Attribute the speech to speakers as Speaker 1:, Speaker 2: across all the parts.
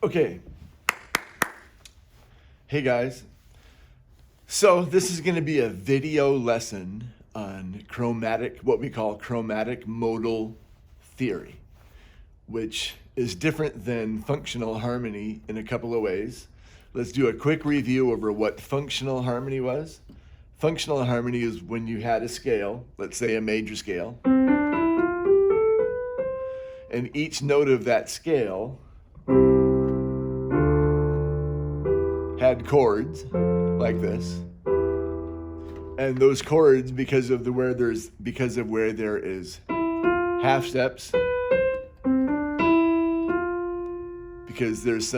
Speaker 1: Okay. Hey guys. So this is going to be a video lesson on what we call chromatic modal theory, which is different than functional harmony in a couple of ways. Let's do a quick review over what functional harmony was. Functional harmony is when you had a scale, let's say a major scale, and each note of that scale had chords like this, and those chords, because of where there is half steps, because there's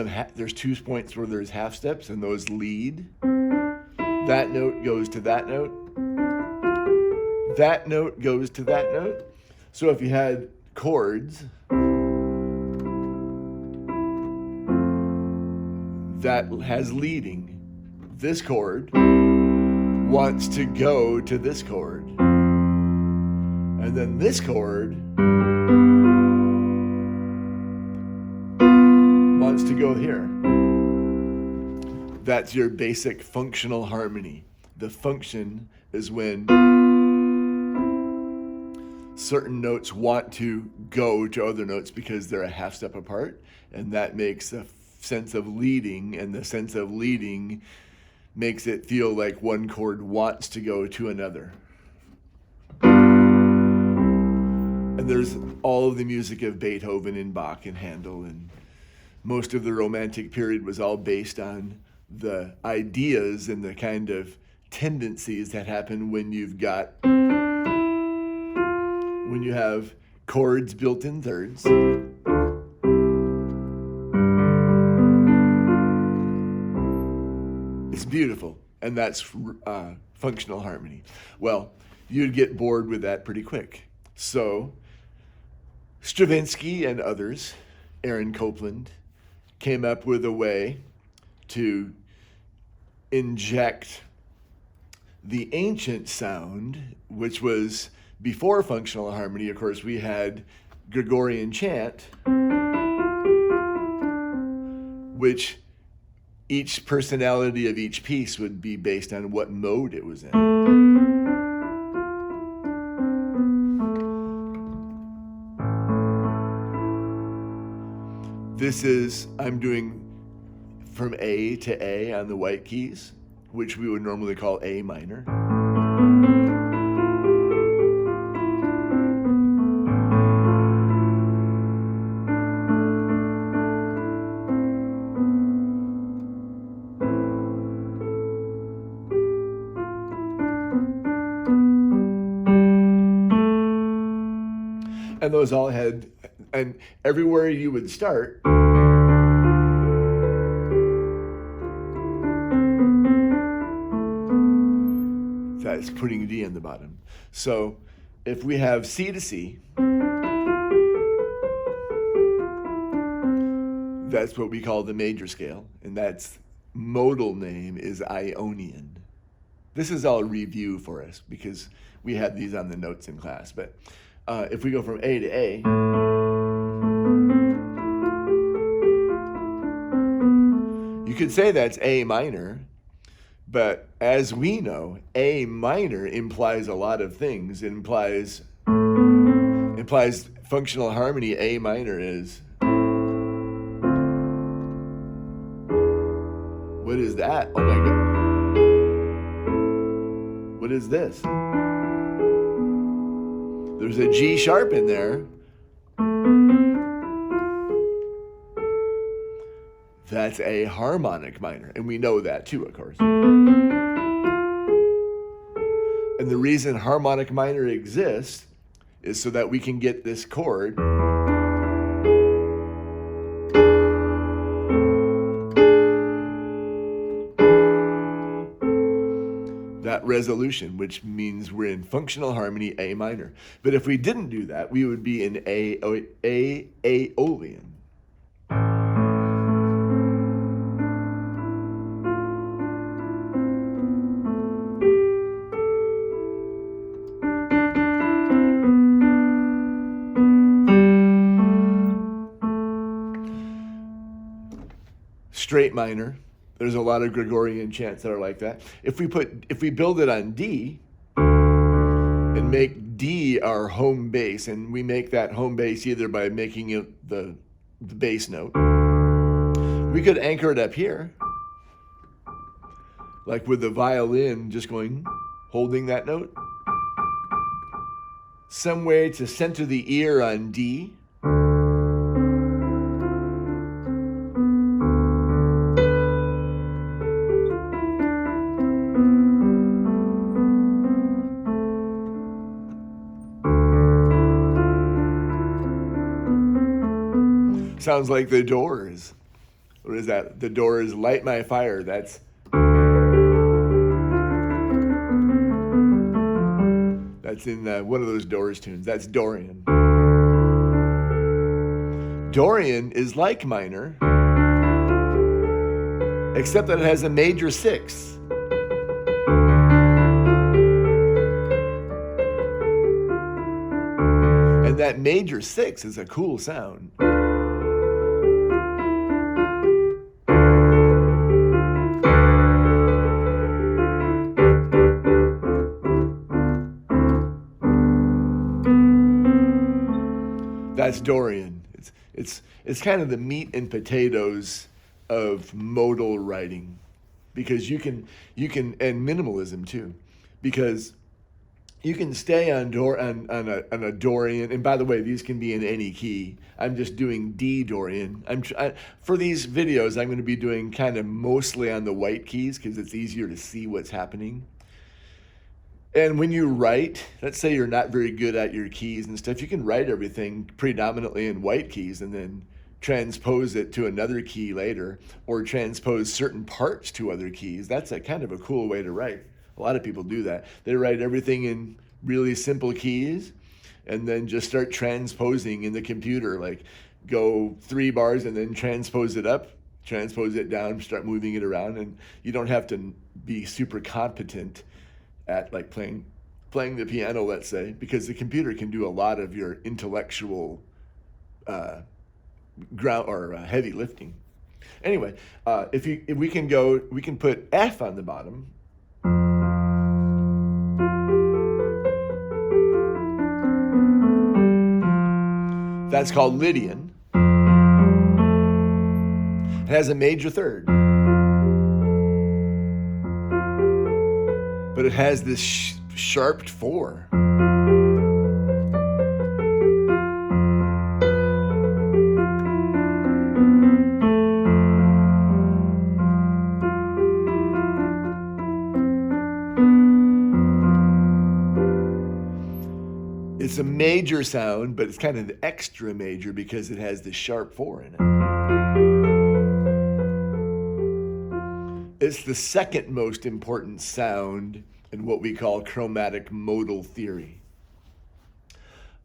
Speaker 1: 2 points where there's half steps and those lead. That note goes to that note. That note goes to that note. So if you had chords that has leading, this chord wants to go to this chord, and then this chord wants to go here. That's your basic functional harmony. The function is when certain notes want to go to other notes because they're a half step apart, and that makes a sense of leading, and the sense of leading makes it feel like one chord wants to go to another. And there's all of the music of Beethoven and Bach and Handel, and most of the Romantic period was all based on the ideas and the kind of tendencies that happen when you have chords built in thirds. It's beautiful, and that's functional harmony. Well, you'd get bored with that pretty quick. So Stravinsky and others, Aaron Copland, came up with a way to inject the ancient sound, which was before functional harmony. Of course, we had Gregorian chant, which each personality of each piece would be based on what mode it was in. I'm doing from A to A on the white keys, which we would normally call A minor. And those all had, and everywhere you would start, that's putting D in the bottom. So if we have C to C, that's what we call the major scale, and that's modal name is Ionian. This is all review for us because we had these on the notes in class, but if we go from A to A, you could say that's A minor, but as we know, A minor implies a lot of things. It implies functional harmony. A minor is, what is that? Oh my God. What is this? There's a G sharp in there. That's a harmonic minor, and we know that too, of course. And the reason harmonic minor exists is so that we can get this chord that resolution, which means we're in functional harmony A minor. But if we didn't do that, we would be in Aeolian. straight minor. There's a lot of Gregorian chants that are like that. If we build it on D and make D our home bass, and we make that home bass either by making it the bass note, we could anchor it up here, like with the violin just going, holding that note. Some way to center the ear on D. Sounds like the Doors. What is that? The Doors, Light My Fire. That's in one of those Doors tunes. That's Dorian. Dorian is like minor, except that it has a major 6. And that major 6 is a cool sound. That's Dorian. It's kind of the meat and potatoes of modal writing, because you can and minimalism too, because you can stay on a Dorian. And by the way, these can be in any key. I'm just doing D Dorian. For these videos, I'm going to be doing kind of mostly on the white keys because it's easier to see what's happening. And when you write, let's say you're not very good at your keys and stuff, you can write everything predominantly in white keys and then transpose it to another key later, or transpose certain parts to other keys. That's a kind of a cool way to write. A lot of people do that. They write everything in really simple keys and then just start transposing in the computer, like go 3 bars and then transpose it up, transpose it down, start moving it around. And you don't have to be super competent at like playing the piano, let's say, because the computer can do a lot of your intellectual ground or heavy lifting. Anyway, if we can put F on the bottom. That's called Lydian. It has a major 3rd. But it has this sharped 4. It's a major sound, but it's kind of extra major because it has this sharp 4 in it. It's the second most important sound in what we call chromatic modal theory.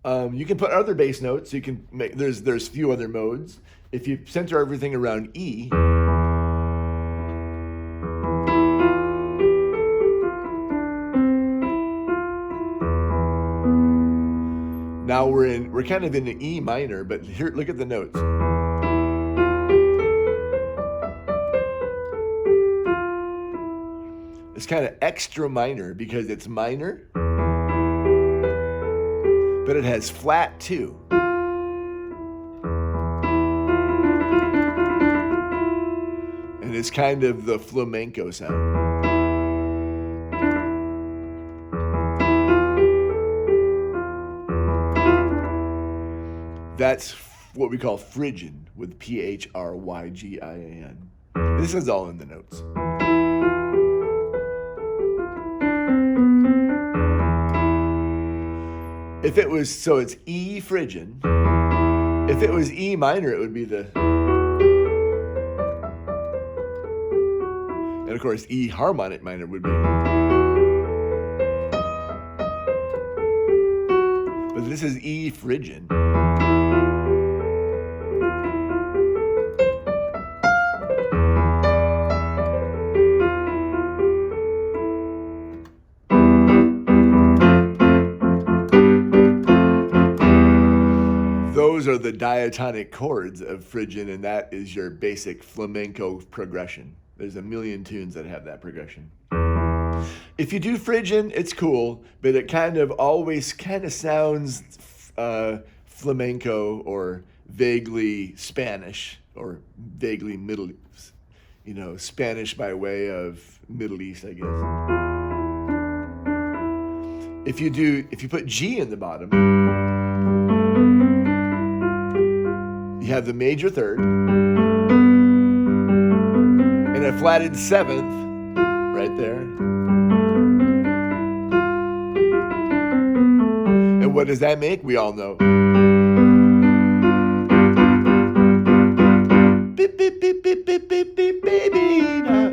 Speaker 1: You can put other bass notes. You can make there's few other modes. If you center everything around E, now we're kind of in the E minor, but here, look at the notes. It's kind of extra minor because it's minor, but it has flat too. And it's kind of the flamenco sound. That's what we call Phrygian, with Phrygian. This is all in the notes. If it was, so it's E Phrygian. If it was E minor, it would be the, and of course E harmonic minor would be, but this is E Phrygian. Those are the diatonic chords of Phrygian, and that is your basic flamenco progression. There's a million tunes that have that progression. If you do Phrygian, it's cool, but it always sounds flamenco or vaguely Spanish or vaguely Middle East, Spanish by way of Middle East, I guess. If you put G in the bottom, you have the major third and a flatted seventh right there. And what does that make? We all know. Beep, beep, beep, beep, beep, beep, beep, baby.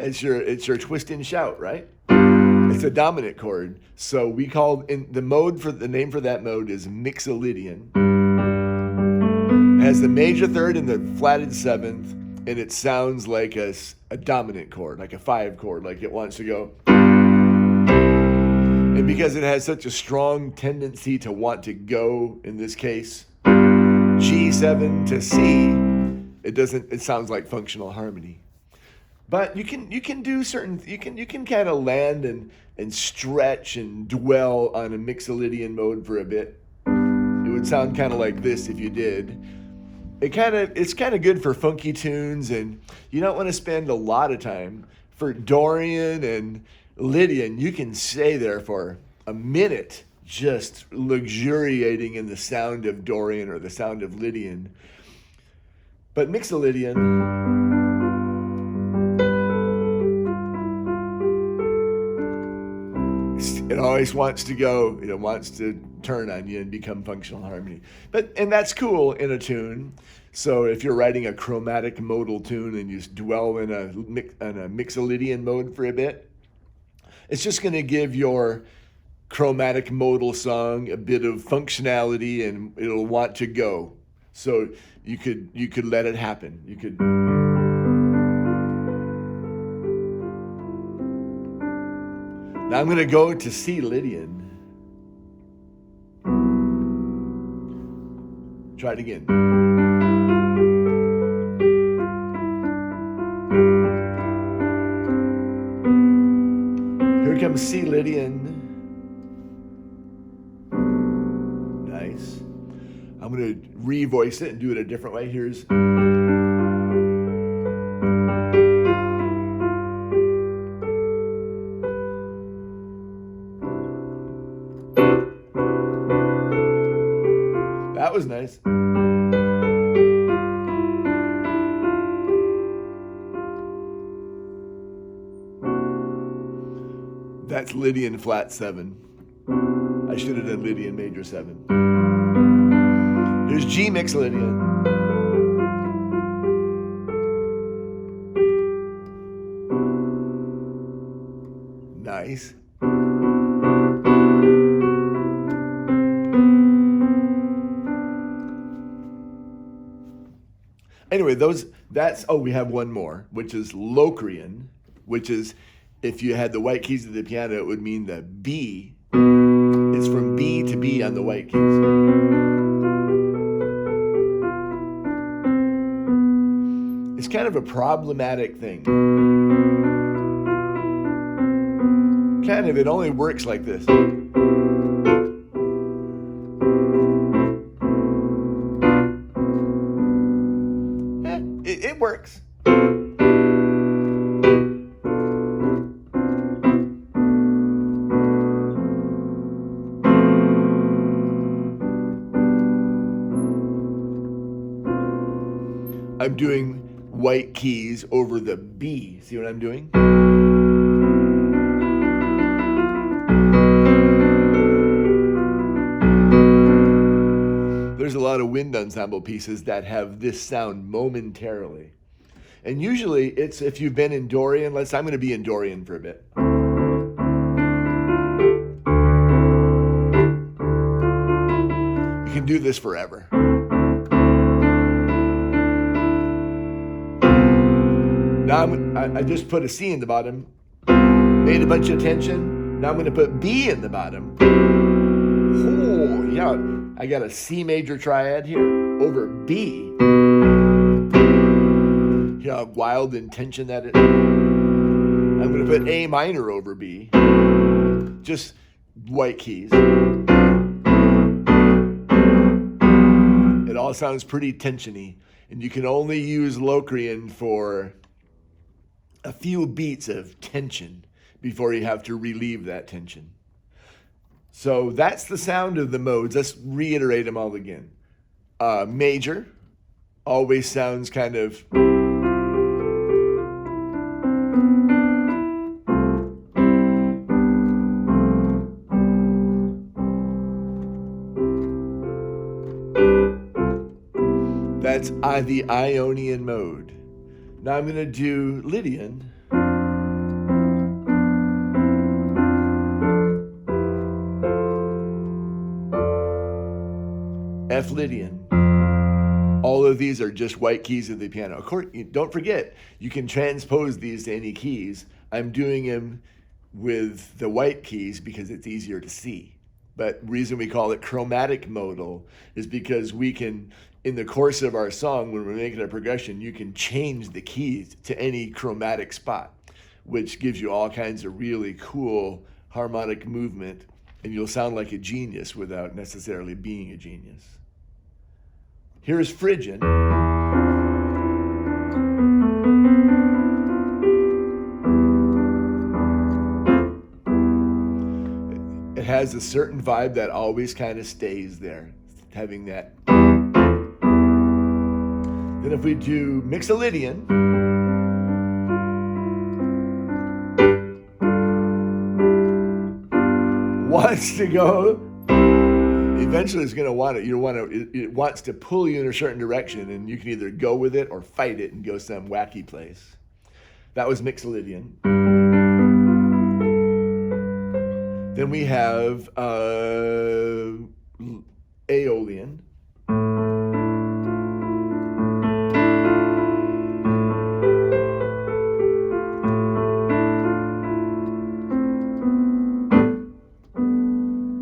Speaker 1: It's your twist and shout, right? It's a dominant chord. So we call the name for that mode is Mixolydian. It has the major third and the flatted seventh, and it sounds like a dominant chord, like a 5 chord, like it wants to go. And because it has such a strong tendency to want to go, in this case, G7 to C, it sounds like functional harmony. But you can kind of land and stretch and dwell on a Mixolydian mode for a bit. It would sound kind of like this if you did. It's kind of good for funky tunes, and you don't want to spend a lot of time. For Dorian and Lydian, you can stay there for a minute just luxuriating in the sound of Dorian or the sound of Lydian. But Mixolydian, it always wants to go, it wants to turn on you and become functional harmony. And that's cool in a tune. So if you're writing a chromatic modal tune and you dwell in a Mixolydian mode for a bit, it's just going to give your chromatic modal song a bit of functionality, and it'll want to go. So you could let it happen. You could. Now I'm going to go to C Lydian. Try it again. Here comes C Lydian. Nice. I'm going to revoice it and do it a different way. Here's. That was nice. That's Lydian flat 7. I should have done Lydian major 7. Here's G Mixolydian. Nice. Anyway, we have one more, which is Locrian, which is, if you had the white keys of the piano, it would mean the B. It's from B to B on the white keys. It's kind of a problematic thing. It only works like this. It works. I'm doing white keys over the B. See what I'm doing? There's a lot of wind ensemble pieces that have this sound momentarily. And usually it's if you've been in Dorian. I'm going to be in Dorian for a bit. You can do this forever. Now I just put a C in the bottom, made a bunch of tension. Now I'm going to put B in the bottom. Oh, yeah. I got a C major triad here. over B. Hear how wild and tension that is? I'm going to put A minor over B. Just white keys. It all sounds pretty tensiony, and you can only use Locrian for a few beats of tension before you have to relieve that tension. So that's the sound of the modes. Let's reiterate them all again. Major always sounds kind of that's the Ionian mode. Now I'm going to do Lydian. F Lydian. All of these are just white keys of the piano. Of course, don't forget, you can transpose these to any keys. I'm doing them with the white keys because it's easier to see. But the reason we call it chromatic modal is because we can, in the course of our song, when we're making a progression, you can change the keys to any chromatic spot, which gives you all kinds of really cool harmonic movement, and you'll sound like a genius without necessarily being a genius. Here's Phrygian. It has a certain vibe that always kind of stays there, having that. Then if we do Mixolydian, wants to go, eventually it's going to want it. It wants to pull you in a certain direction, and you can either go with it or fight it and go some wacky place. That was Mixolydian. Then we have Aeolian.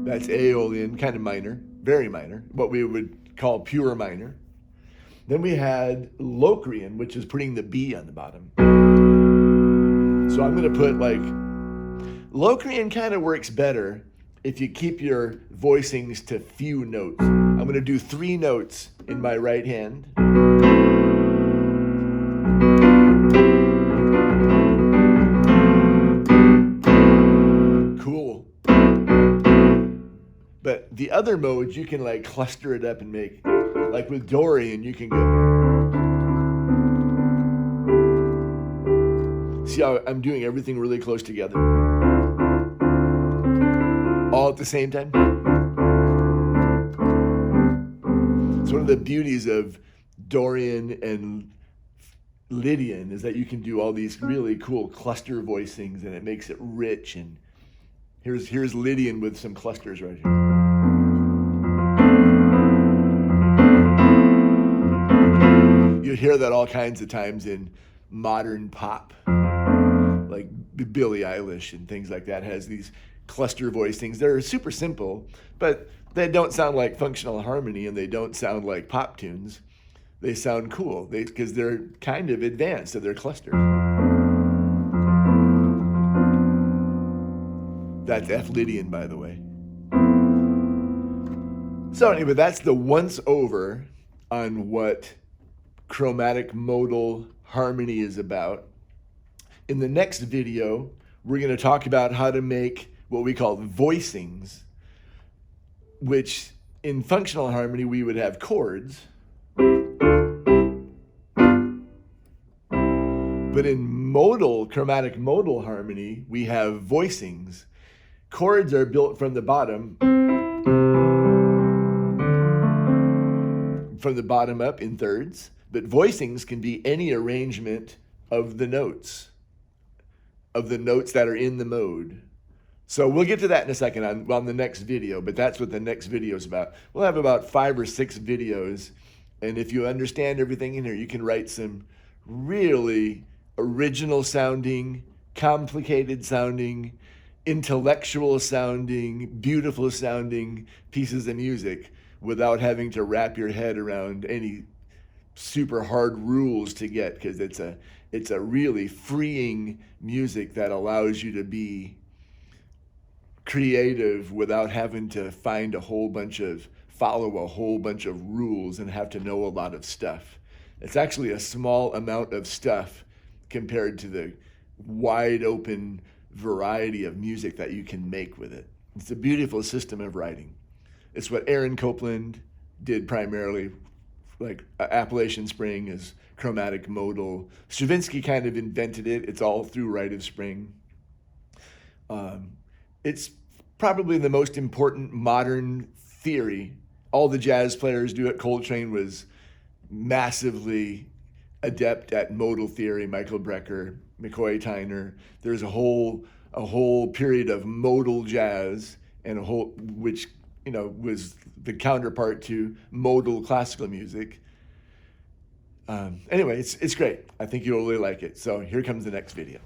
Speaker 1: That's Aeolian, kind of minor, very minor, what we would call pure minor. Then we had Locrian, which is putting the B on the bottom. So I'm going to put like, Locrian kind of works better if you keep your voicings to few notes. I'm going to do 3 notes in my right hand. Cool. But the other modes, you can like cluster it up and make, like with Dorian, you can go. See how I'm doing everything really close together? All at the same time. It's one of the beauties of Dorian and Lydian is that you can do all these really cool cluster voicings, and it makes it rich. And here's Lydian with some clusters right here. You hear that all kinds of times in modern pop, like Billie Eilish and things like that has these cluster voicings. They're super simple, but they don't sound like functional harmony, and they don't sound like pop tunes. They sound cool because they're kind of advanced, so they're clusters. That's F Lydian, by the way. So anyway, that's the once over on what chromatic modal harmony is about. In the next video, we're going to talk about how to make what we call voicings, which in functional harmony we would have chords. But in chromatic modal harmony, we have voicings. Chords are built from the bottom up in thirds, but voicings can be any arrangement of the notes that are in the mode. So we'll get to that in a second on the next video, but that's what the next video is about. We'll have about 5 or 6 videos, and if you understand everything in here, you can write some really original sounding, complicated sounding, intellectual sounding, beautiful sounding pieces of music without having to wrap your head around any super hard rules to get, because it's a really freeing music that allows you to be creative without having to follow a whole bunch of rules and have to know a lot of stuff. It's actually a small amount of stuff compared to the wide open variety of music that you can make with it. It's a beautiful system of writing. It's what Aaron Copland did primarily, like Appalachian Spring is chromatic modal. Stravinsky kind of invented it. It's all through Rite of Spring. It's probably the most important modern theory. All the jazz players do it. Coltrane was massively adept at modal theory. Michael Brecker, McCoy Tyner. There's a whole period of modal jazz, and which was the counterpart to modal classical music. Anyway, it's great. I think you'll really like it. So here comes the next video.